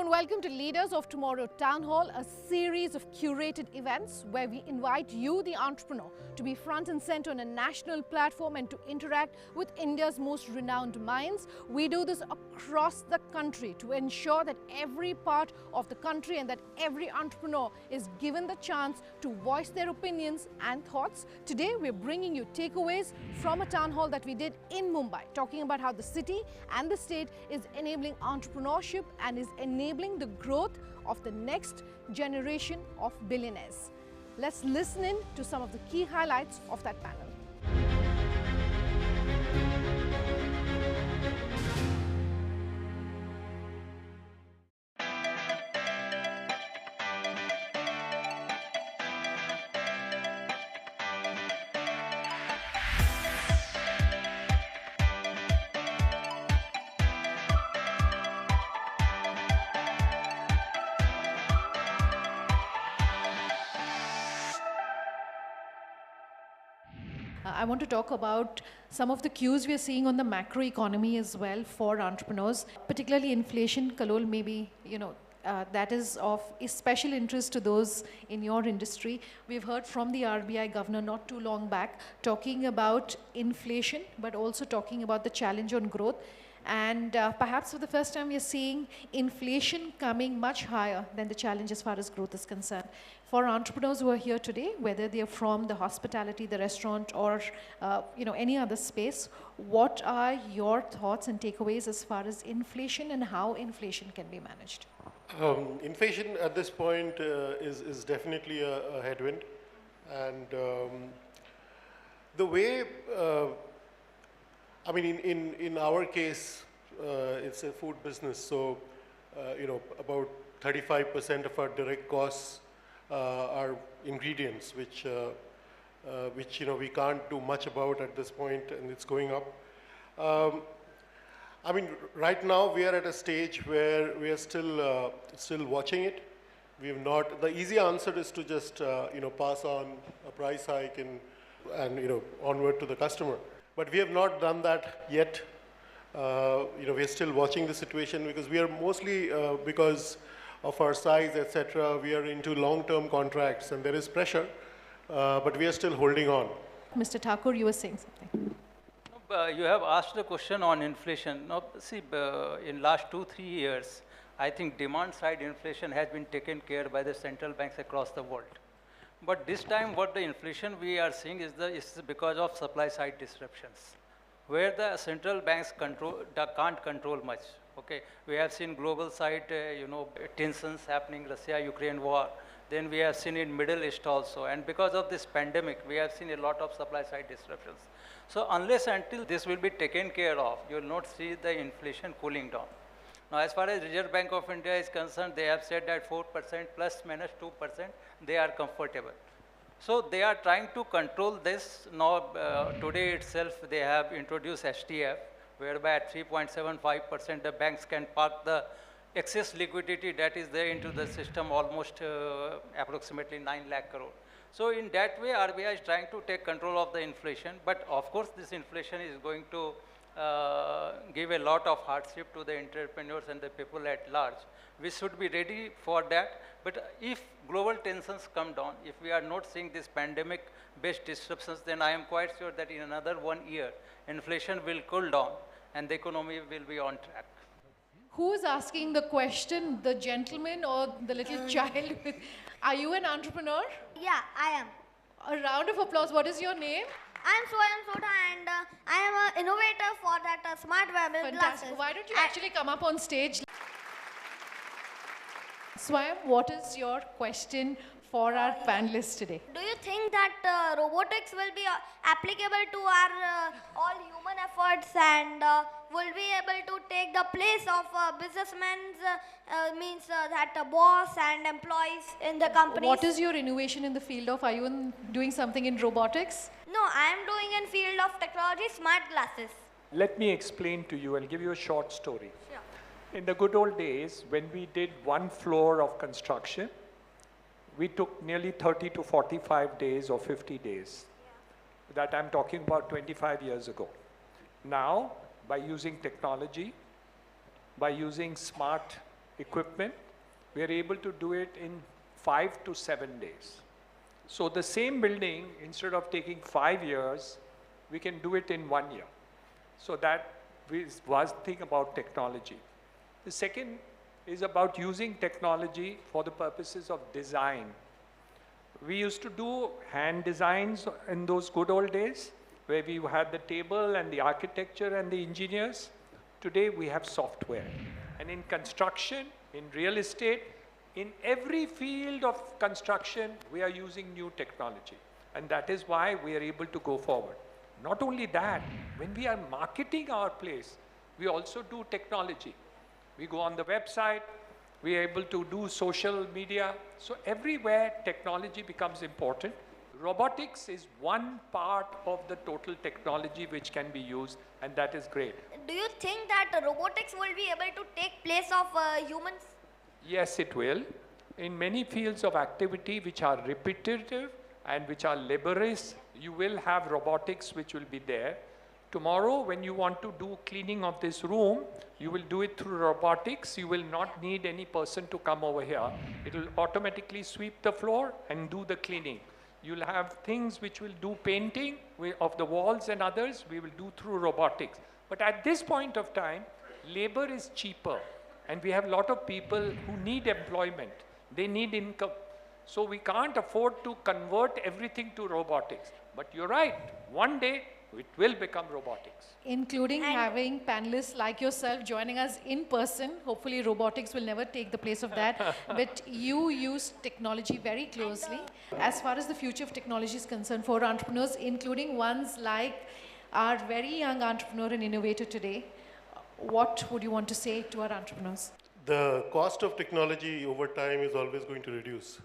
and welcome to Leaders of Tomorrow Town Hall, a series of curated events where we invite you, the entrepreneur, to be front and center on a national platform and to interact with India's most renowned minds. We do this across the country to ensure that every part of the country and that every entrepreneur is given the chance to voice their opinions and thoughts. Today, we're bringing you takeaways from a town hall that we did in Mumbai, talking about how the city and the state is enabling entrepreneurship and is enabling the growth of the next generation of billionaires. Let's listen in to some of the key highlights of that panel. I want to talk about some of the cues we are seeing on the macro economy as well for entrepreneurs, particularly inflation. Kallol, maybe, that is of special interest to those in your industry. We've heard from the RBI governor not too long back talking about inflation, but also talking about the challenge on growth. And perhaps for the first time, we are seeing inflation coming much higher than the challenge as far as growth is concerned. For entrepreneurs who are here today, whether they are from the hospitality, the restaurant, or any other space, what are your thoughts and takeaways as far as inflation and how inflation can be managed? Inflation at this point is definitely a headwind, and the way. In our case, it's a food business, so about 35% of our direct costs are ingredients, which we can't do much about at this point, and it's going up. Right now we are at a stage where we are still watching it. We have not. The easy answer is to just pass on a price hike and onward to the customer. But we have not done that yet. We are still watching the situation because we are mostly, because of our size, etc., we are into long-term contracts and there is pressure, but we are still holding on. Mr. Thakur, you were saying something. You have asked a question on inflation. Now, see, in last 2-3 years, I think demand-side inflation has been taken care by the central banks across the world. But this time, what the inflation we are seeing is because of supply-side disruptions, where the central banks can't control much. Okay, we have seen global side, tensions happening, Russia-Ukraine war. Then we have seen in Middle East also, and because of this pandemic, we have seen a lot of supply-side disruptions. So unless until this will be taken care of, you will not see the inflation cooling down. Now, as far as Reserve Bank of India is concerned, they have said that 4% plus minus 2%, they are comfortable. So they are trying to control this. Now, today itself, they have introduced STF, whereby at 3.75%, the banks can park the excess liquidity that is there into the system, almost approximately 9 lakh crore. So in that way, RBI is trying to take control of the inflation. But of course, this inflation is going to give a lot of hardship to the entrepreneurs and the people at large. We should be ready for that. But if global tensions come down, if we are not seeing this pandemic-based disruptions, then I am quite sure that in another 1 year, inflation will cool down and the economy will be on track. Who is asking the question, the gentleman or the little child? Are you an entrepreneur? Yeah, I am. A round of applause. What is your name? I'm Swayam Sodha, and I am an innovator for that smart wearable Fantastic. glasses. Why don't you actually come up on stage? Swayam, what is your question for our panelists today? Do you think that robotics will be applicable to our all human efforts and will be able to take the place of businessmen's means that boss and employees in the companies? What is your innovation in the field of? Are you doing something in robotics? No, I am doing in field of technology, smart glasses. Let me explain to you and give you a short story. Sure. In the good old days, when we did one floor of construction, we took nearly 30 to 45 days or 50 days. Yeah. That I'm talking about 25 years ago. Now, by using technology, by using smart equipment, we are able to do it in 5 to 7 days. So the same building, instead of taking 5 years, we can do it in 1 year. So that was the thing about technology. The second is about using technology for the purposes of design. We used to do hand designs in those good old days, where we had the table and the architecture and the engineers. Today we have software. And in construction, in real estate, in every field of construction, we are using new technology. And that is why we are able to go forward. Not only that, when we are marketing our place, we also do technology. We go on the website, we are able to do social media. So everywhere technology becomes important. Robotics is one part of the total technology which can be used, and that is great. Do you think that robotics will be able to take place of humans? Yes, it will. In many fields of activity which are repetitive and which are laborious, you will have robotics which will be there. Tomorrow, when you want to do cleaning of this room, you will do it through robotics. You will not need any person to come over here. It will automatically sweep the floor and do the cleaning. You'll have things which will do painting of the walls and others, we will do through robotics. But at this point of time, labor is cheaper. And we have a lot of people who need employment. They need income. So we can't afford to convert everything to robotics. But you're right, one day it will become robotics. Including having panelists like yourself joining us in person. Hopefully robotics will never take the place of that. But you use technology very closely. As far as the future of technology is concerned for entrepreneurs, including ones like our very young entrepreneur and innovator today, what would you want to say to our entrepreneurs? The cost of technology over time is always going to reduce.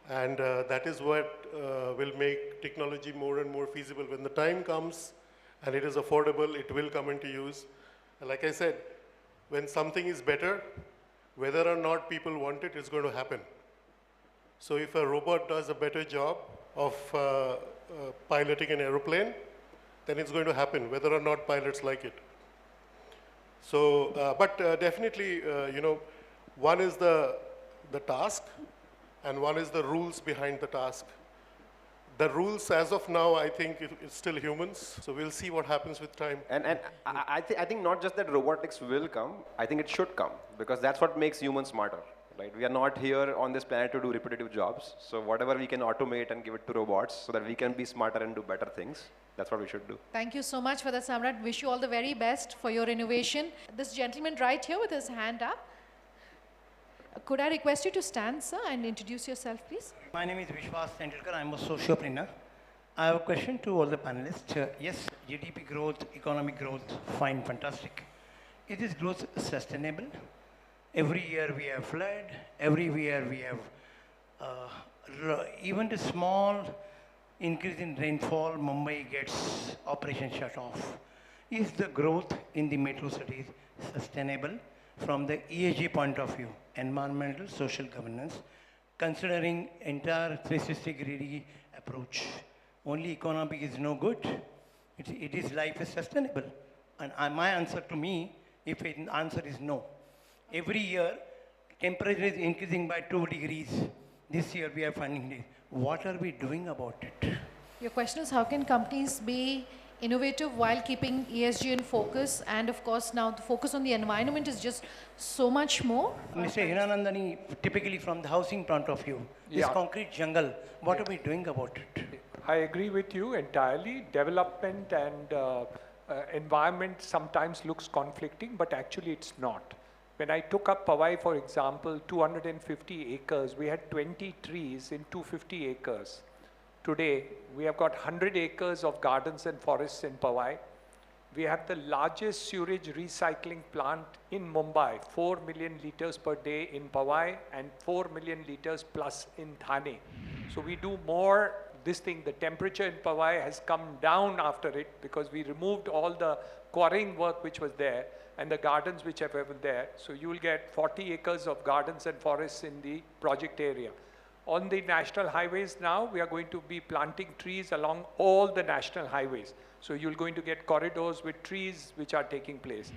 And that is what will make technology more and more feasible. When the time comes and it is affordable, it will come into use. And like I said, when something is better, whether or not people want it, it's going to happen. So if a robot does a better job of piloting an aeroplane, then it's going to happen, whether or not pilots like it. So, but definitely, you know, one is the task, and one is the rules behind the task. The rules, as of now, I think it's still humans. So we'll see what happens with time. And I think not just that robotics will come, I think it should come, because that's what makes humans smarter, right? We are not here on this planet to do repetitive jobs. So whatever we can automate and give it to robots so that we can be smarter and do better things, that's what we should do. Thank you so much for that, Samrat. Wish you all the very best for your innovation. This gentleman right here with his hand up. Could I request you to stand, sir, and introduce yourself, please? My name is Vishwas Tendulkar. I'm a sociopreneur. I have a question to all the panelists. Yes, GDP growth, economic growth, fine, fantastic. Is this growth sustainable? Every year we have flood. Every year we have even a small increase in rainfall. Mumbai gets operation shut off. Is the growth in the metro cities sustainable from the ESG point of view, environmental, social governance, considering entire 360-degree approach? Only economic is no good. It is life is sustainable. And my answer to me, if the answer is no. Every year, temperature is increasing by 2 degrees. This year we are finding this. What are we doing about it? Your question is, how can companies be innovative while keeping ESG in focus? And of course, now the focus on the environment is just so much more. Mr. Hiranandani, typically from the housing point of view, this concrete jungle, what are we doing about it? I agree with you entirely. Development and environment sometimes looks conflicting, but actually it's not. When I took up Powai, for example, 250 acres, we had 20 trees in 250 acres. Today, we have got 100 acres of gardens and forests in Powai. We have the largest sewage recycling plant in Mumbai, 4 million liters per day in Powai and 4 million liters plus in Thane. So we do more, this thing, the temperature in Powai has come down after it because we removed all the quarrying work which was there and the gardens which have been there. So you will get 40 acres of gardens and forests in the project area. On the national highways now, we are going to be planting trees along all the national highways. So you're going to get corridors with trees which are taking place.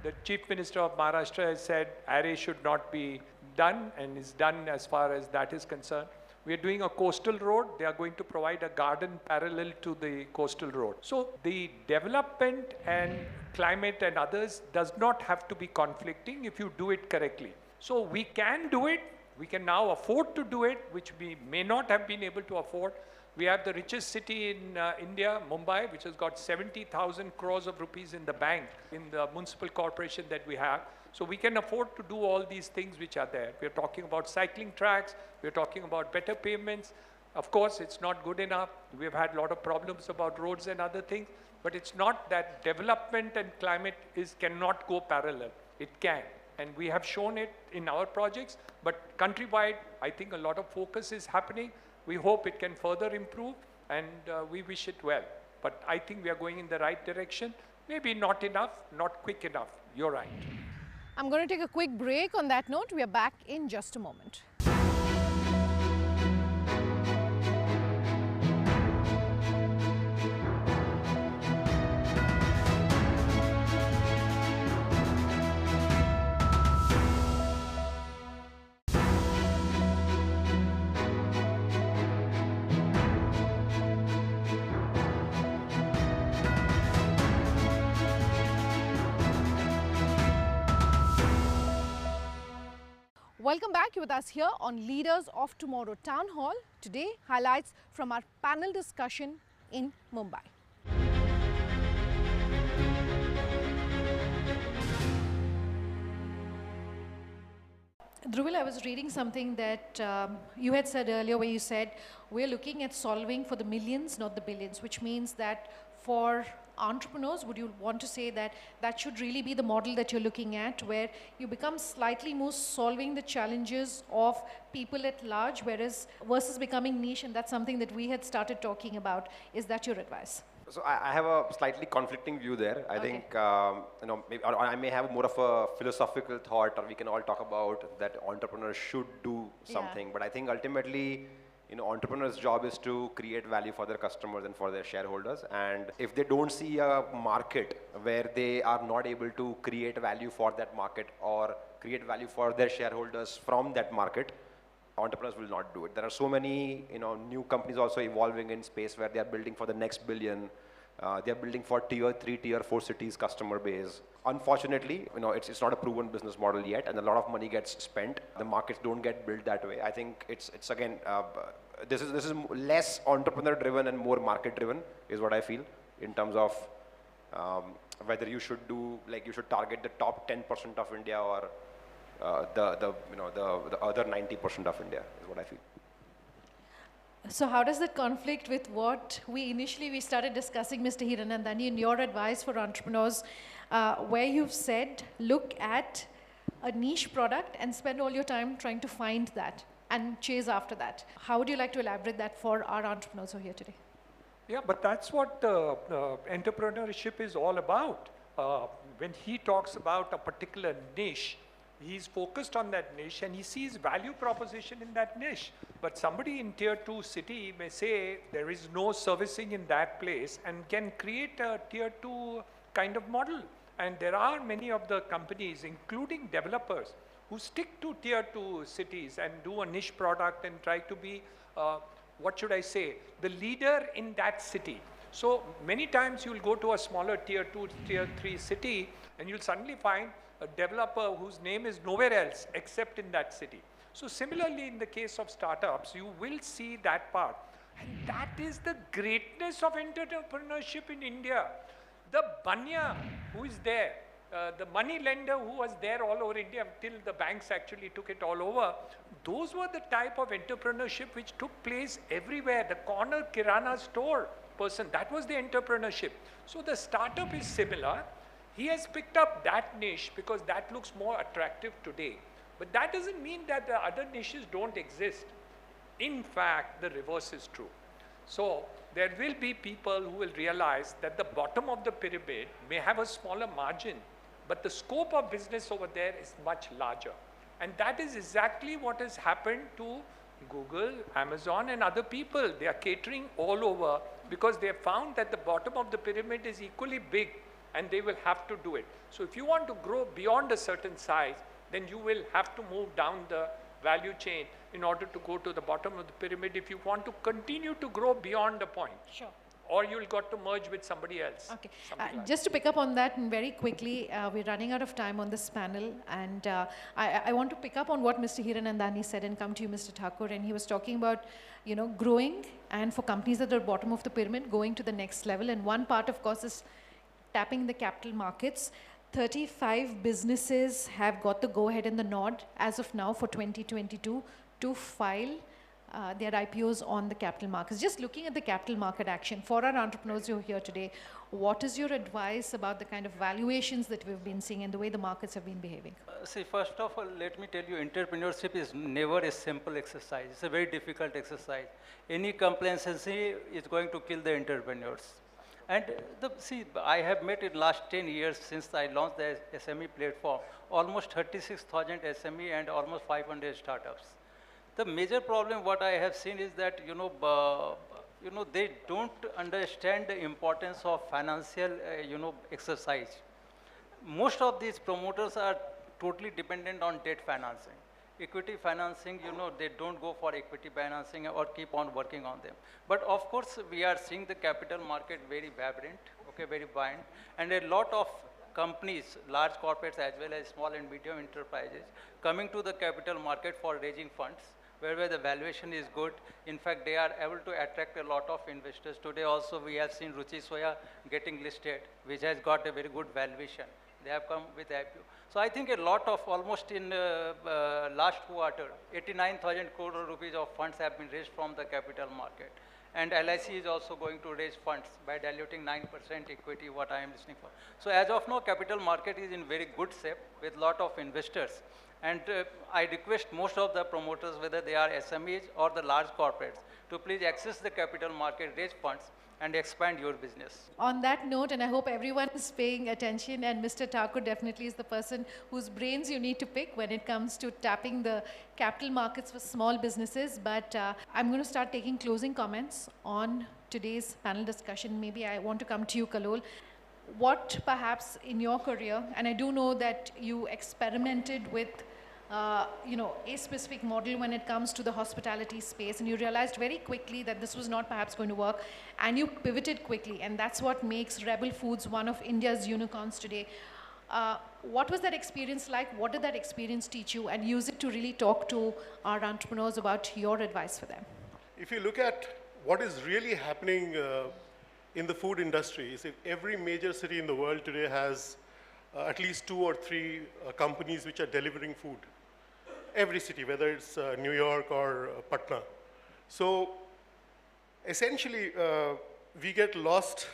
The Chief Minister of Maharashtra has said array should not be done and is done as far as that is concerned. We are doing a coastal road. They are going to provide a garden parallel to the coastal road. So the development and climate and others does not have to be conflicting if you do it correctly. So we can do it. We can now afford to do it, which we may not have been able to afford. We have the richest city in India, Mumbai, which has got 70,000 crores of rupees in the bank, in the municipal corporation that we have. So we can afford to do all these things which are there. We're talking about cycling tracks. We're talking about better pavements. Of course, it's not good enough. We've had a lot of problems about roads and other things. But it's not that development and climate cannot go parallel. It can. And we have shown it in our projects. But countrywide, I think a lot of focus is happening. We hope it can further improve, and we wish it well. But I think we are going in the right direction. Maybe not enough, not quick enough. You're right. I'm going to take a quick break. On that note, we are back in just a moment. Welcome back. You're with us here on Leaders of Tomorrow Town Hall. Today, highlights from our panel discussion in Mumbai. Dhruvil, I was reading something that you had said earlier where you said, we're looking at solving for the millions, not the billions, which means that for entrepreneurs, would you want to say that that should really be the model that you're looking at, where you become slightly more solving the challenges of people at large, whereas versus becoming niche, and that's something that we had started talking about. Is that your advice? So I have a slightly conflicting view there. I think, you know, maybe, or I may have more of a philosophical thought, or we can all talk about that entrepreneurs should do something. But I think ultimately, you know, entrepreneurs' job is to create value for their customers and for their shareholders. And if they don't see a market where they are not able to create value for that market or create value for their shareholders from that market, entrepreneurs will not do it. There are so many, you know, new companies also evolving in space where they are building for the next billion. They are building for tier 3, tier 4 cities customer base. Unfortunately, you know, it's not a proven business model yet, and a lot of money gets spent. The markets don't get built that way. I think it's again, this is less entrepreneur driven and more market driven is what I feel in terms of whether you should do, like, you should target the top 10% of India or the other 90% of India is what I feel. So how does that conflict with what we started discussing, Mr. Hiranandani, in your advice for entrepreneurs, where you've said, look at a niche product and spend all your time trying to find that and chase after that. How would you like to elaborate that for our entrepreneurs who are here today? Yeah, but that's what entrepreneurship is all about. When he talks about a particular niche, he's focused on that niche and he sees value proposition in that niche. But somebody in tier 2 city may say there is no servicing in that place and can create a tier 2 kind of model. And there are many of the companies, including developers, who stick to tier 2 cities and do a niche product and try to be, what should I say, the leader in that city. So many times you'll go to a smaller tier 2, tier 3 city and you'll suddenly find a developer whose name is nowhere else except in that city. So similarly, in the case of startups, you will see that part. And that is the greatness of entrepreneurship in India. The Banya who is there, the money lender who was there all over India till the banks actually took it all over, those were the type of entrepreneurship which took place everywhere. The corner Kirana store person, that was the entrepreneurship. So the startup is similar. He has picked up that niche because that looks more attractive today. But that doesn't mean that the other niches don't exist. In fact, the reverse is true. So there will be people who will realize that the bottom of the pyramid may have a smaller margin, but the scope of business over there is much larger. And that is exactly what has happened to Google, Amazon, and other people. They are catering all over because they have found that the bottom of the pyramid is equally big and they will have to do it. So if you want to grow beyond a certain size, then you will have to move down the value chain in order to go to the bottom of the pyramid if you want to continue to grow beyond a point. Sure. Or you'll got to merge with somebody else. Okay. Like Just to pick up on that very quickly, we're running out of time on this panel, and I want to pick up on what Mr. Hiranandani said and come to you, Mr. Thakur, and he was talking about, growing, and for companies at the bottom of the pyramid, going to the next level, and one part, of course, is tapping the capital markets. 35 businesses have got the go-ahead and the nod as of now for 2022 to file their IPOs on the capital markets. Just looking at the capital market action, for our entrepreneurs who are here today, what is your advice about the kind of valuations that we've been seeing and the way the markets have been behaving? See, first of all, let me tell you, entrepreneurship is never a simple exercise. It's a very difficult exercise. Any complacency is going to kill the entrepreneurs. And see, I have met in last 10 years since I launched the SME platform, almost 36,000 SME and almost 500 startups. The major problem what I have seen is that, they don't understand the importance of financial, exercise. Most of these promoters are totally dependent on debt financing. Equity financing, they don't go for equity financing or keep on working on them. But of course, we are seeing the capital market very vibrant, okay, very buoyant, and a lot of companies, large corporates as well as small and medium enterprises, coming to the capital market for raising funds, where the valuation is good. In fact, they are able to attract a lot of investors. Today also we have seen Ruchi Soya getting listed, which has got a very good valuation. They have come with IPO. So I think a lot of, almost in last quarter, 89,000 crore rupees of funds have been raised from the capital market. And LIC is also going to raise funds by diluting 9% equity, what I am listening for. So as of now, capital market is in very good shape with lot of investors. And I request most of the promoters, whether they are SMEs or the large corporates, to please access the capital market, raise funds, and expand your business. On that note, and I hope everyone is paying attention, and Mr. Thakur definitely is the person whose brains you need to pick when it comes to tapping the capital markets for small businesses. But I'm going to start taking closing comments on today's panel discussion. Maybe I want to come to you, Kallol. What perhaps in your career, and I do know that you experimented with a specific model when it comes to the hospitality space, and you realized very quickly that this was not perhaps going to work, and you pivoted quickly, and that's what makes Rebel Foods one of India's unicorns today. What was that experience like? What did that experience teach you? And use it to really talk to our entrepreneurs about your advice for them. If you look at what is really happening in the food industry, is every major city in the world today has at least 2 or 3 companies which are delivering food. Every city, whether it's New York or Patna. So essentially, we get lost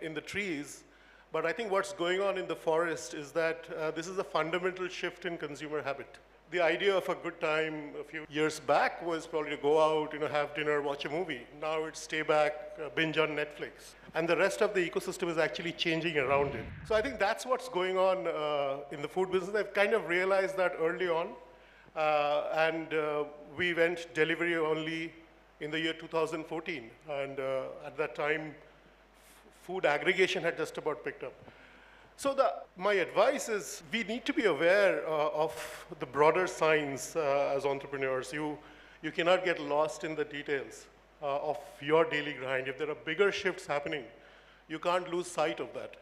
in the trees, but I think what's going on in the forest is that this is a fundamental shift in consumer habit. The idea of a good time a few years back was probably to go out, have dinner, watch a movie. Now it's stay back, binge on Netflix. And the rest of the ecosystem is actually changing around it. So I think that's what's going on in the food business. I've kind of realized that early on. And we went delivery only in the year 2014. And at that time, food aggregation had just about picked up. So my advice is we need to be aware of the broader signs as entrepreneurs. You cannot get lost in the details of your daily grind. If there are bigger shifts happening, you can't lose sight of that.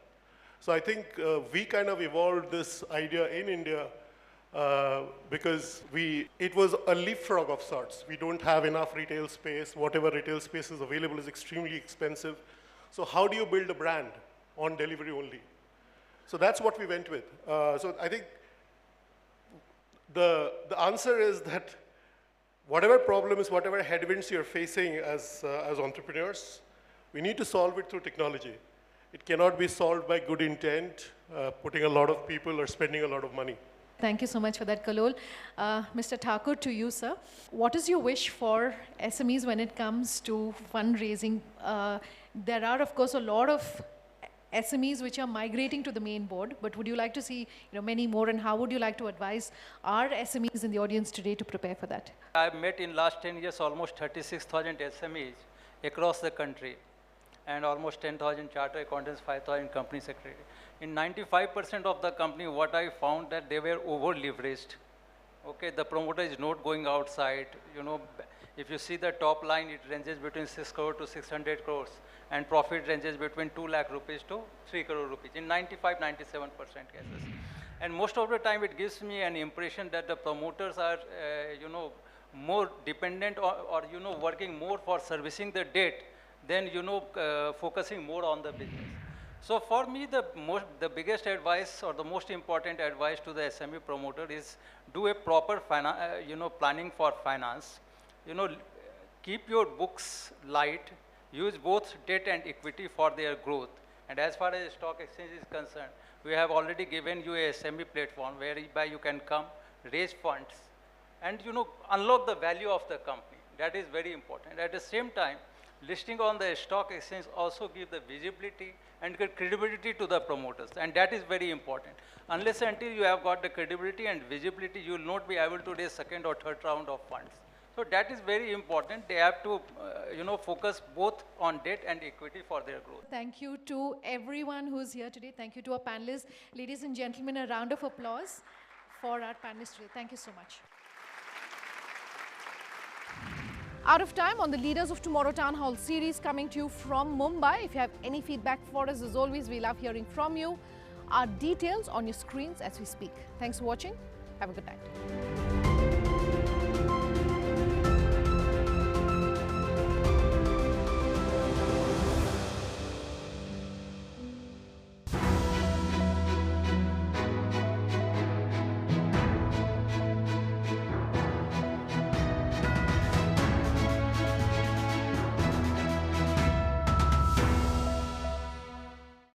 So I think we kind of evolved this idea in India because it was a leapfrog of sorts. We don't have enough retail space. Whatever retail space is available is extremely expensive. So how do you build a brand on delivery only? So that's what we went with. So I think the answer is that whatever problems, whatever headwinds you're facing as entrepreneurs, we need to solve it through technology. It cannot be solved by good intent, putting a lot of people or spending a lot of money. Thank you so much for that, Kallol. Mr. Thakur, to you, sir. What is your wish for SMEs when it comes to fundraising? There are, of course, a lot of SMEs which are migrating to the main board, but would you like to see many more, and how would you like to advise our SMEs in the audience today to prepare for that? I've met in last 10 years almost 36,000 SMEs across the country. and almost 10,000 charter accountants, 5,000 company secretary. In 95% of the company, what I found that they were over leveraged. Okay, the promoter is not going outside. You know, if you see the top line, it ranges between 6 crore to 600 crores, and profit ranges between 2 lakh rupees to 3 crore rupees in 95, 97% cases. And most of the time, it gives me an impression that the promoters are, you know, more dependent or, you know, working more for servicing the debt than, you know, focusing more on the business. So for me, the biggest advice or the most important advice to the SME promoter is do a proper you know, planning for finance. You know, keep your books light, use both debt and equity for their growth. And as far as stock exchange is concerned, we have already given you a SME platform whereby you can come, raise funds, and, you know, unlock the value of the company. That is very important. At the same time, listing on the stock exchange also gives the visibility and credibility to the promoters, and that is very important. Unless until you have got the credibility and visibility, you will not be able to raise second or third round of funds. So that is very important. They have to, you know, focus both on debt and equity for their growth. Thank you to everyone who's here today. Thank you to our panelists. Ladies and gentlemen, a round of applause for our panelists today. Thank you so much. Out of time on the Leaders of Tomorrow Town Hall series coming to you from Mumbai. If you have any feedback for us, as always, we love hearing from you. Our details on your screens as we speak. Thanks for watching. Have a good night.